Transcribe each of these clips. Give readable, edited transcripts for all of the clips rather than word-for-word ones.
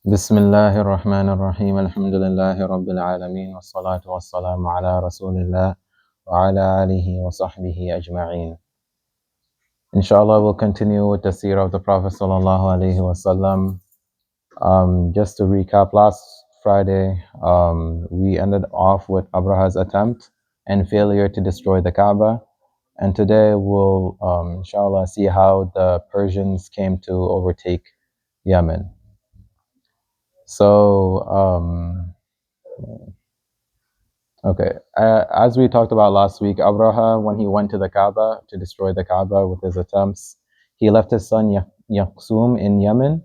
بسم الله الرحمن الرحيم الحمد لله رب العالمين والصلاة والسلام على رسول الله وعلى آله وصحبه أجمعين. Inshallah, we'll continue with the seerah of the Prophet sallallahu alaihi wasallam. Just to recap, last Friday we ended off with Abraha's attempt and failure to destroy the Kaaba, and today we'll inshallah see how the Persians came to overtake Yemen. So okay. As we talked about last week, Abraha, when he went to the Kaaba to destroy the Kaaba with his attempts, he left his son Yaqsum in Yemen,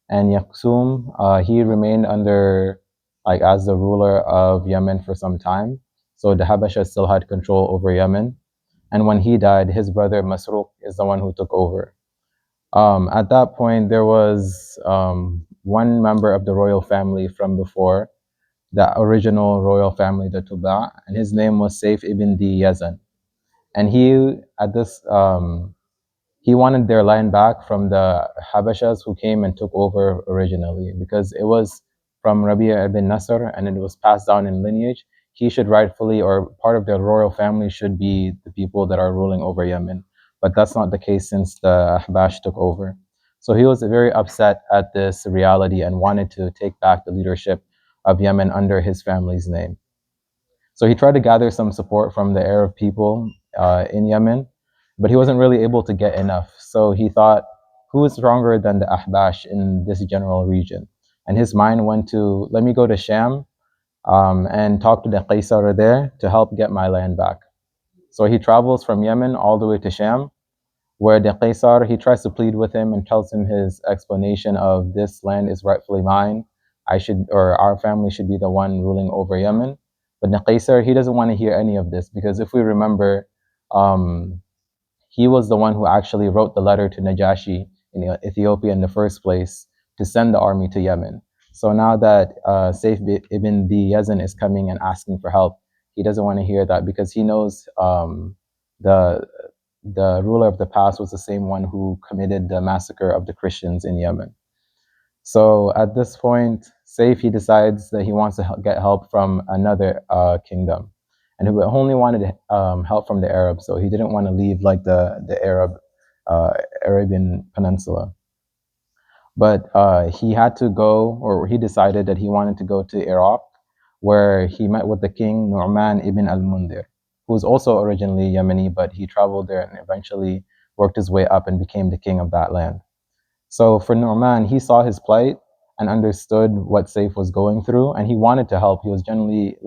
and Yaqsum he remained under as the ruler of Yemen for some time. So the Habasha still had control over Yemen, and when he died, his brother Masruq is the one who took over. At that point, there was one member of the royal family from before, the original royal family, the Tuba, and his name was Saif ibn di Yazan. And he wanted their land back from the Habashas who came and took over originally, because it was from Rabi'a ibn Nasr and it was passed down in lineage. He should rightfully, or part of the royal family should be the people that are ruling over Yemen. But that's not the case since the Ahbash took over. So he was very upset at this reality and wanted to take back the leadership of Yemen under his family's name. So he tried to gather some support from the Arab people in Yemen, but he wasn't really able to get enough. So he thought, who is stronger than the Ahbash in this general region? And his mind went to, let me go to Sham and talk to the Qaisar there to help get my land back. So he travels from Yemen all the way to Sham, where the Qaisar, he tries to plead with him and tells him his explanation of this land is rightfully mine. Our family should be the one ruling over Yemen. But the Qaisar, he doesn't want to hear any of this, because if we remember, he was the one who actually wrote the letter to Najashi in Ethiopia in the first place to send the army to Yemen. So now that Saif ibn di Yazan is coming and asking for help, he doesn't want to hear that, because he knows the ruler of the past was the same one who committed the massacre of the Christians in Yemen. So at this point, Saif, he decides that he wants to get help from another kingdom, and he only wanted help from the Arabs. So he didn't want to leave the Arabian Peninsula. But he had to go, or he decided that he wanted to go to Iraq, where he met with the king Nu'man ibn al-Mundhir, who was also originally Yemeni, but he traveled there and eventually worked his way up and became the king of that land. So for Nu'man, he saw his plight and understood what Saif was going through, and he wanted to help. He was genuinely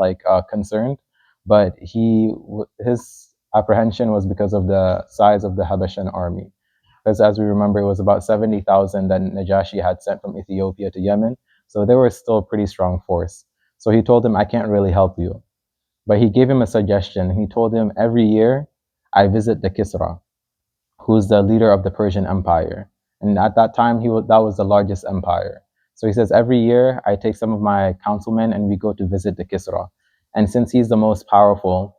concerned, but his apprehension was because of the size of the Habashan army. Because as we remember, it was about 70,000 that Najashi had sent from Ethiopia to Yemen. So they were still a pretty strong force. So he told him, I can't really help you. But he gave him a suggestion. He told him, every year I visit the Kisra, who's the leader of the Persian Empire. And at that time, that was the largest empire. So he says, every year I take some of my councilmen and we go to visit the Kisra. And since he's the most powerful,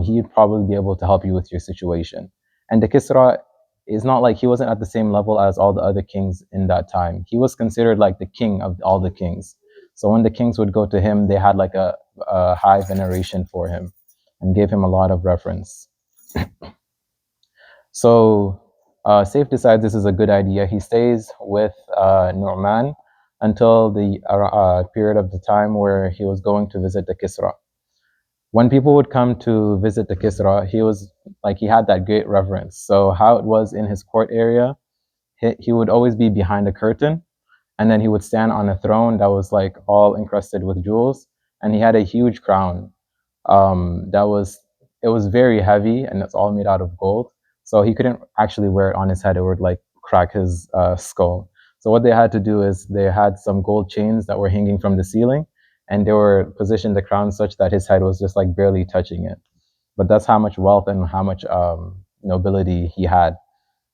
he'd probably be able to help you with your situation. And the Kisra is not like, he wasn't at the same level as all the other kings in that time. He was considered like the king of all the kings. So when the kings would go to him, they had like a high veneration for him and gave him a lot of reverence. So Saif decides this is a good idea. He stays with Nu'man until the period of the time where he was going to visit the Kisra. When people would come to visit the Kisra, he had that great reverence. So how it was in his court area, he would always be behind a curtain, and then he would stand on a throne that was like all encrusted with jewels, and he had a huge crown. It was very heavy, and it's all made out of gold. So he couldn't actually wear it on his head; it would like crack his skull. So what they had to do is they had some gold chains that were hanging from the ceiling, and they were positioned the crown such that his head was just like barely touching it. But that's how much wealth and how much nobility he had.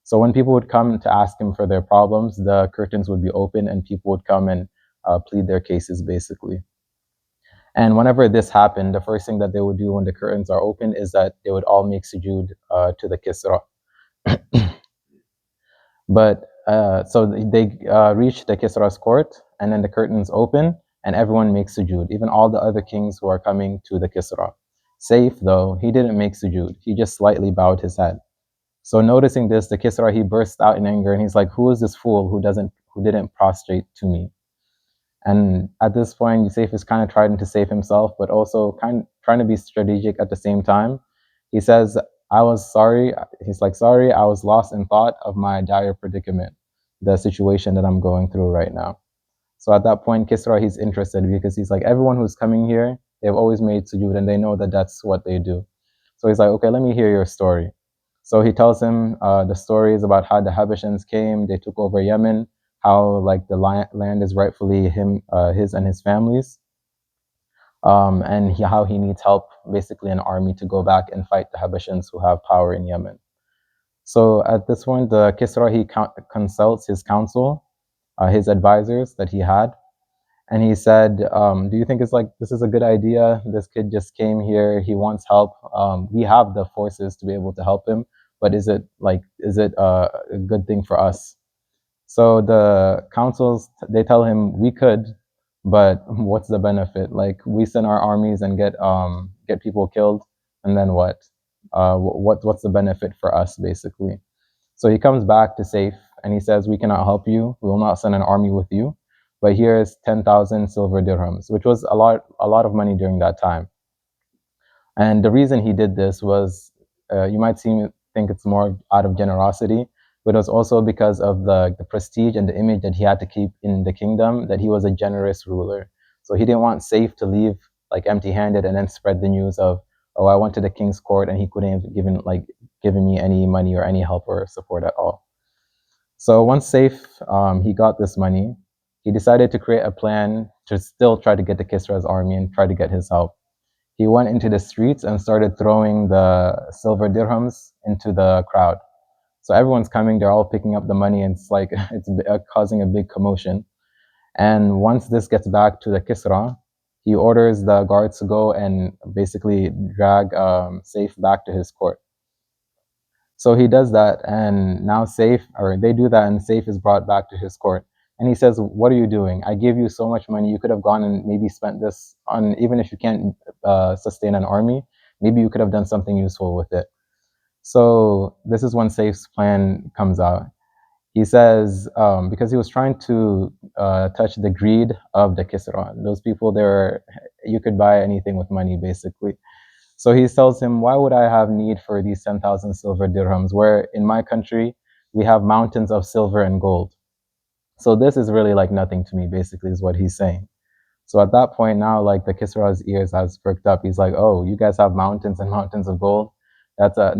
So when people would come to ask him for their problems, the curtains would be open and people would come and plead their cases, basically. And whenever this happened, the first thing that they would do when the curtains are open is that they would all make sujood to the Kisra. But so they reach the Kisra's court, and then the curtains open, and everyone makes sujood, even all the other kings who are coming to the Kisra. Saif, though, he didn't make sujood. He just slightly bowed his head. So noticing this, the Kisra, he burst out in anger, and he's like, "Who is this fool who didn't prostrate to me?" And at this point, Yusuf is kind of trying to save himself, but also kind of trying to be strategic at the same time. He says, "I was sorry." He's like, "Sorry, I was lost in thought of my dire predicament, the situation that I'm going through right now." So at that point, Kisra, he's interested because he's like, everyone who's coming here, they've always made sujood and they know that that's what they do. So he's like, okay, let me hear your story. So he tells him the stories about how the Habashans came, they took over Yemen, how like the land is rightfully his and his family's, and how he needs help, basically an army to go back and fight the Habashans who have power in Yemen. So at this point, the Kisra, he consults his council, his advisors that he had, and he said, "Do you think it's like this is a good idea? This kid just came here. He wants help. We have the forces to be able to help him, but is it a good thing for us?" So the councils, they tell him, "We could, but what's the benefit? Like we send our armies and get people killed, and then what? What's the benefit for us, basically?" So he comes back to Saif and he says, "We cannot help you. We will not send an army with you, but here is 10,000 silver dirhams," which was a lot of money during that time. And the reason he did this was, you might think it's more out of generosity, but it was also because of the prestige and the image that he had to keep in the kingdom, that he was a generous ruler. So he didn't want Saif to leave like empty-handed and then spread the news of, "Oh, I went to the king's court and he couldn't have given me any money or any help or support at all." So once Saif, he got this money, he decided to create a plan to still try to get the Kisra's army and try to get his help. He went into the streets and started throwing the silver dirhams into the crowd. So everyone's coming, they're all picking up the money, and it's like it's causing a big commotion. And once this gets back to the Kisra, he orders the guards to go and basically drag Saif back to his court. So he does that, and now Saif, or they do that, and Saif is brought back to his court. And he says, "What are you doing? I gave you so much money. You could have gone and maybe spent this on, even if you can't sustain an army, maybe you could have done something useful with it." So this is when Saif's plan comes out. He says, because he was trying to touch the greed of the Kisra. Those people, you could buy anything with money, basically. So he tells him, "Why would I have need for these 10,000 silver dirhams, where in my country we have mountains of silver and gold? So this is really like nothing to me," basically, is what he's saying. So at that point now, like the Kisra's ears has perked up. He's like, "Oh, you guys have mountains and mountains of gold.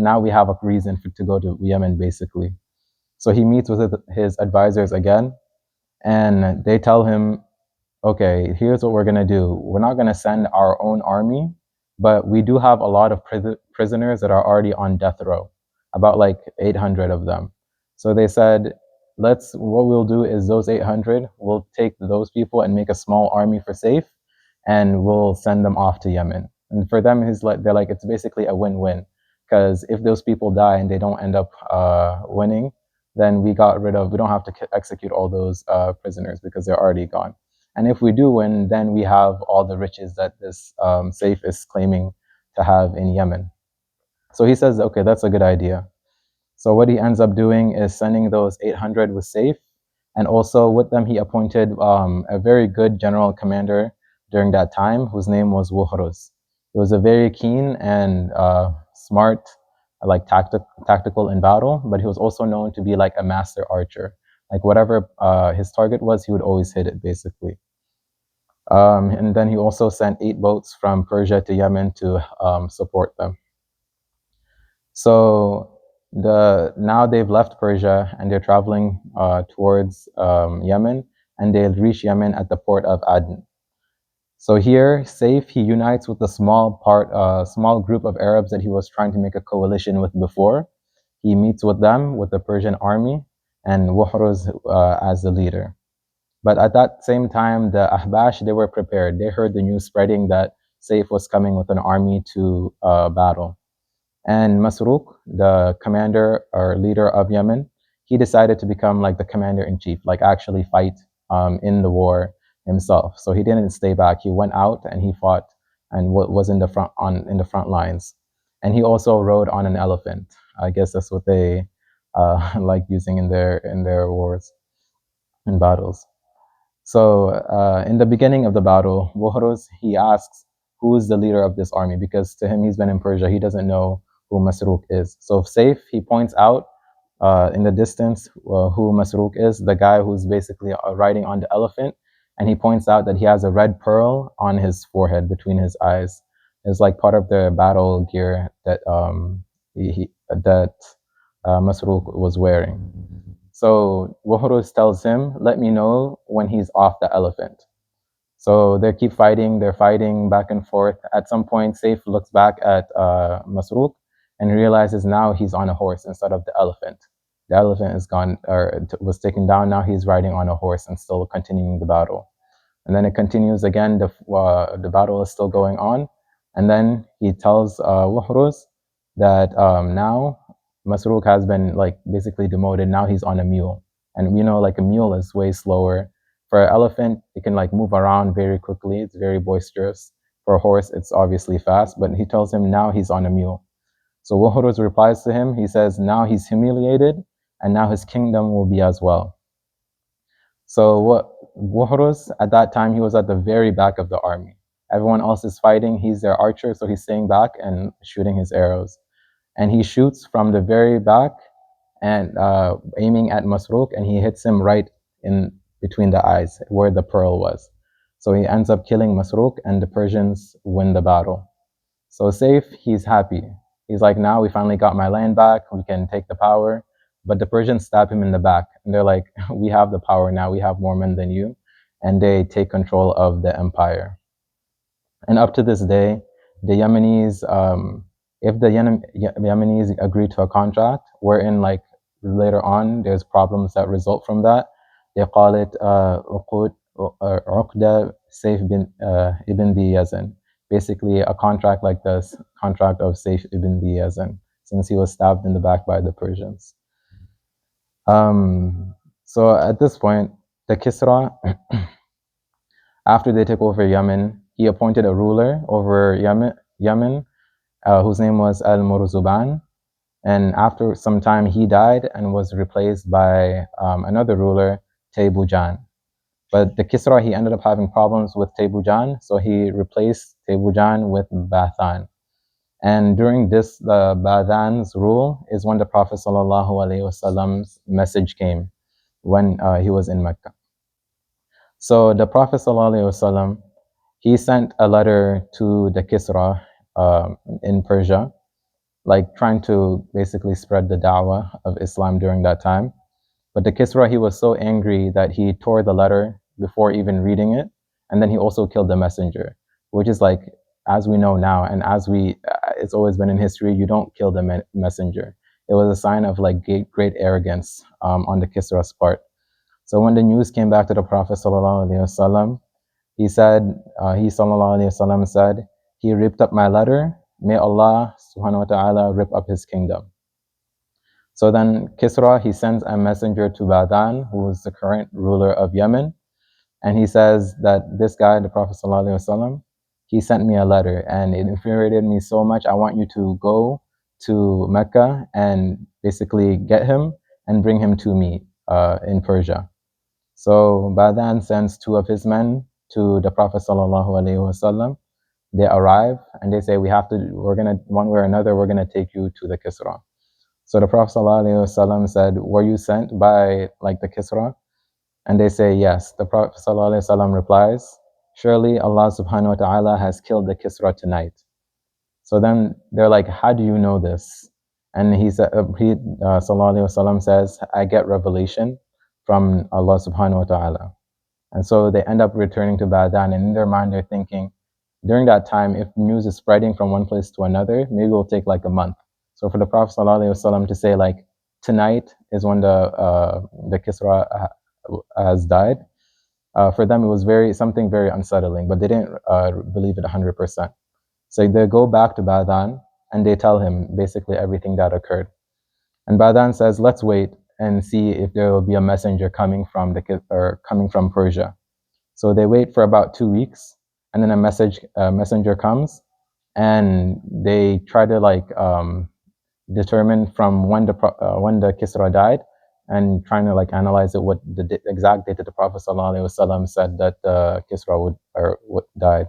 Now we have a reason to go to Yemen, basically." So he meets with his advisors again, and they tell him, "Okay, here's what we're going to do. We're not going to send our own army, but we do have a lot of prisoners that are already on death row, about like 800 of them." So they said, what we'll do is those 800, we'll take those people and make a small army for Saif, and we'll send them off to Yemen. And for them, they're like, it's basically a win-win, because if those people die and they don't end up winning, then we don't have to execute all those prisoners because they're already gone. And if we do win, then we have all the riches that this Saif is claiming to have in Yemen. So he says, okay, that's a good idea. So what he ends up doing is sending those 800 with Saif, and also with them he appointed a very good general commander during that time, whose name was Wuhruz. He was a very keen and smart, like tactical in battle, but he was also known to be like a master archer. Like whatever his target was, he would always hit it, basically. And then he also sent 8 boats from Persia to Yemen to support them. So now they've left Persia and they're traveling towards Yemen, and they'll reach Yemen at the port of Aden. So here, Saif, he unites with the small group of Arabs that he was trying to make a coalition with before. He meets with them, with the Persian army, and Wuhruz as the leader. But at that same time, the Ahbash, they were prepared. They heard the news spreading that Saif was coming with an army to battle. And Masruq, the commander or leader of Yemen, he decided to become like the commander-in-chief, like actually fight in the war himself. So he didn't stay back. He went out and he fought and was in the front lines. And he also rode on an elephant. I guess that's what they like using in their wars and battles. So in the beginning of the battle, Buhruz, he asks, who is the leader of this army? Because to him, he's been in Persia. He doesn't know who Masruq is. So Saif, he points out in the distance who Masruq is, the guy who's basically riding on the elephant. And he points out that he has a red pearl on his forehead between his eyes. It's like part of the battle gear that Masruq was wearing. So Buhruz tells him, let me know when he's off the elephant. So they keep fighting, they're fighting back and forth. At some point, Saif looks back at Masruq and realizes now he's on a horse instead of the elephant. The elephant is gone, or was taken down. Now he's riding on a horse and still continuing the battle. And then it continues again. The battle is still going on. And then he tells Buhruz that now Masruq has been like basically demoted. Now he's on a mule. And we know like a mule is way slower. For an elephant, it can like move around very quickly. It's very boisterous. For a horse, it's obviously fast. But he tells him now he's on a mule. So Buhruz replies to him. He says, now he's humiliated and now his kingdom will be as well. So what Buhruz, at that time, he was at the very back of the army. Everyone else is fighting. He's their archer, so he's staying back and shooting his arrows. And he shoots from the very back and aiming at Masruq, and he hits him right in between the eyes where the pearl was. So he ends up killing Masruq, and the Persians win the battle. So Saif, he's happy. He's like, now we finally got my land back. We can take the power. But the Persians stab him in the back. And they're like, we have the power now. We have more men than you. And they take control of the empire. And up to this day, the Yemenis, if the Yemenis agree to a contract, wherein like later on there's problems that result from that, they call it Uqda Saif ibn di Yazan. Basically, a contract like this, contract of Saif ibn di Yazan, since he was stabbed in the back by the Persians. So at this point, the Kisra, after they took over Yemen, he appointed a ruler over Yemen whose name was Al-Murzuban. And after some time, he died and was replaced by another ruler, Taybujan. But the Kisra, he ended up having problems with Taybujan, so he replaced Taybujan with Bathan. And during this, the Bathan's rule is when the Prophet ﷺ's message came, when he was in Mecca. So the Prophet ﷺ, he sent a letter to the Kisra in Persia, like trying to basically spread the da'wah of Islam during that time. But the Kisra, he was so angry that he tore the letter before even reading it. And then he also killed the messenger, which is like, as we know now, and as it's always been in history, you don't kill the messenger. It was a sign of like great arrogance on the Kisra's part. So when the news came back to the Prophet ﷺ, he said, he ﷺ said, he ripped up my letter. May Allah subhanahu wa ta'ala rip up his kingdom. So then Kisra, he sends a messenger to Badan, who is the current ruler of Yemen. And he says that this guy, the Prophet ﷺ, he sent me a letter and it infuriated me so much. I want you to go to Mecca and basically get him and bring him to me in Persia. So Badan sends two of his men to the Prophet ﷺ. They arrive and they say, we're gonna, one way or another, we're gonna take you to the Kisra. So the Prophet ﷺ said, were you sent by like the Kisra? And they say, yes. The Prophet ﷺ replies, surely Allah subhanahu wa ta'ala has killed the Kisra tonight. So then they're like, how do you know this? And he said, ﷺ says, I get revelation from Allah subhanahu wa ta'ala. And so they end up returning to Badan, and in their mind they're thinking, during that time, if news is spreading from one place to another, maybe it will take like a month. So for the Prophet ﷺ to say like, tonight is when the Kisra has died, for them it was something very unsettling, but they didn't believe it 100%. So they go back to Badan and they tell him basically everything that occurred. And Badan says, let's wait and see if there will be a messenger coming from coming from Persia. So they wait for about 2 weeks, and then a messenger comes, and they try to like determine from when the Kisra died, and trying to like analyze it, what the exact date that the Prophet ﷺ said that Kisra would died.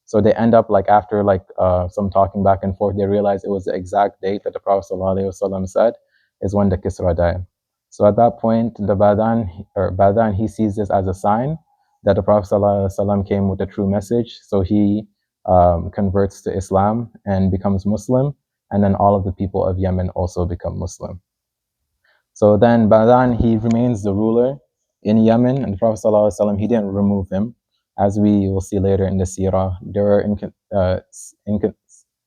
So they end up like after like some talking back and forth, they realize it was the exact date that the Prophet ﷺ said is when the Kisra died. So at that point, the Badan, he sees this as a sign that the Prophet ﷺ came with a true message. So he converts to Islam and becomes Muslim, and then all of the people of Yemen also become Muslim. So then Badan, he remains the ruler in Yemen, and the Prophet ﷺ, he didn't remove him. As we will see later in the seerah, there are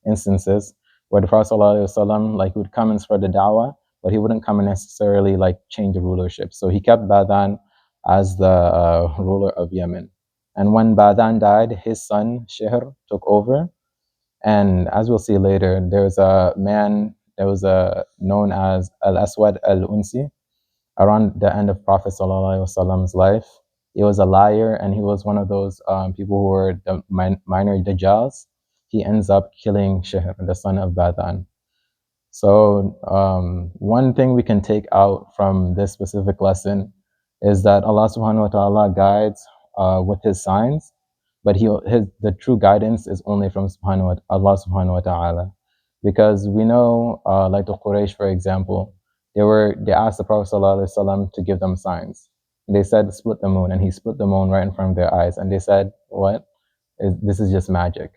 instances where the Prophet ﷺ like would come and spread the da'wah, but he wouldn't come and necessarily like change the rulership. So he kept Badan as the ruler of Yemen. And when Badan died, his son Shihr took over. And as we'll see later, there's a man that was known as Al-Aswad Al-Unsi around the end of Prophet ﷺ's life. He was a liar, and he was one of those people who were the minor Dajjals. He ends up killing Shihr, the son of Badan. So one thing we can take out from this specific lesson is that Allah subhanahu wa ta'ala guides with his signs, but the true guidance is only from Allah subhanahu wa ta'ala. Because we know, like the Quraysh, for example, they asked the Prophet sallallahu alaihi wasallam to give them signs. They said, split the moon, and he split the moon right in front of their eyes. And they said, what? This is just magic.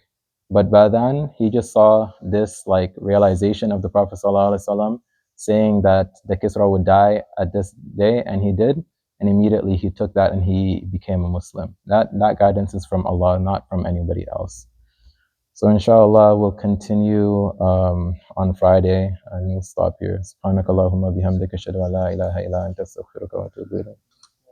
But Badan, he just saw this like realization of the Prophet ﷺ saying that the Kisra would die at this day, and he did, and immediately he took that and he became a Muslim. That guidance is from Allah, not from anybody else. So inshallah, we'll continue on Friday, and we'll stop here. Subhanakallahumma bihamdika ashhadu an la ilaha illa anta astaghfiruka wa atubu ilayk.